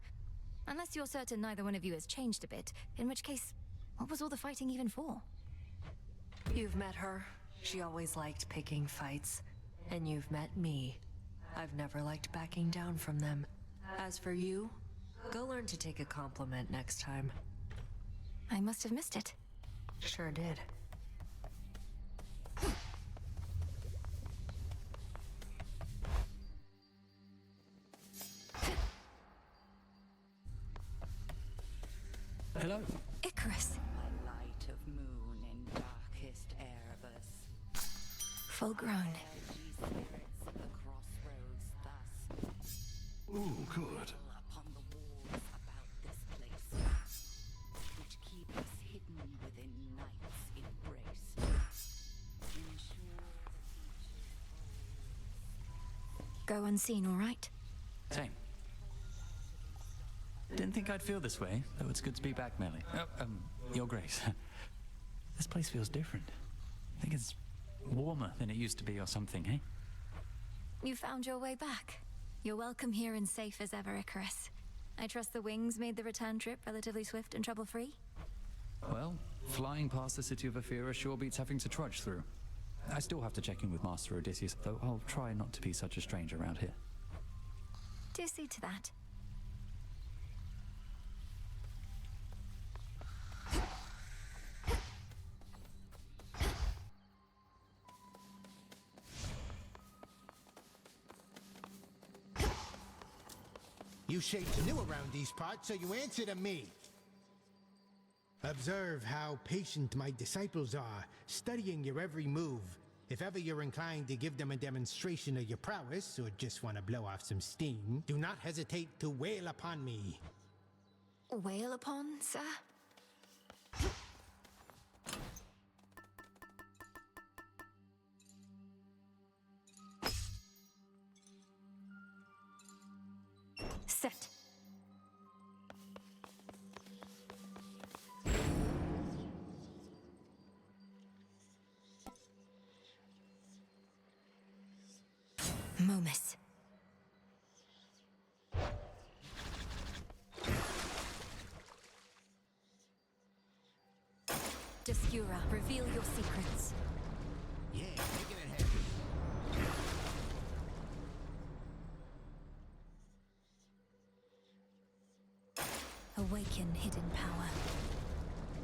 Unless you're certain neither one of you has changed a bit, in which case, what was all the fighting even for? You've met her. She always liked picking fights, and you've met me. I've never liked backing down from them. As for you, go learn to take a compliment next time. I must have missed it. Sure did. Hello. Icarus. A light of moon in darkest Erebus. Full grown. Spirits of the crossroads thus Ooh, good. upon the walls about this place, which keep us hidden within night's embrace. Ensure Go unseen, all right? Same. Didn't think I'd feel this way, though it's good to be back, Melly. Your Grace. This place feels different. I think it's warmer than it used to be or something, eh? You found your way back. You're welcome here and safe as ever, Icarus. I trust the wings made the return trip relatively swift and trouble-free? Well, flying past the city of Ephira sure beats having to trudge through. I still have to check in with Master Odysseus, though I'll try not to be such a stranger around here. Do see to that. You shapes are new around these parts, so you answer to me. Observe how patient my disciples are, studying your every move. If ever you're inclined to give them a demonstration of your prowess, or just want to blow off some steam, do not hesitate to wail upon me. Wail upon, sir? Set. Momus. Descura, reveal your secrets. Yeah, making it happen. Awaken hidden power.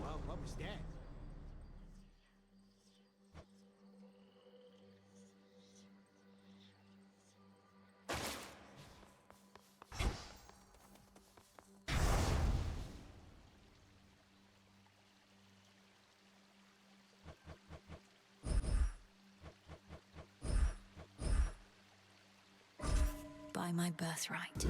Well, what was that? By my birthright.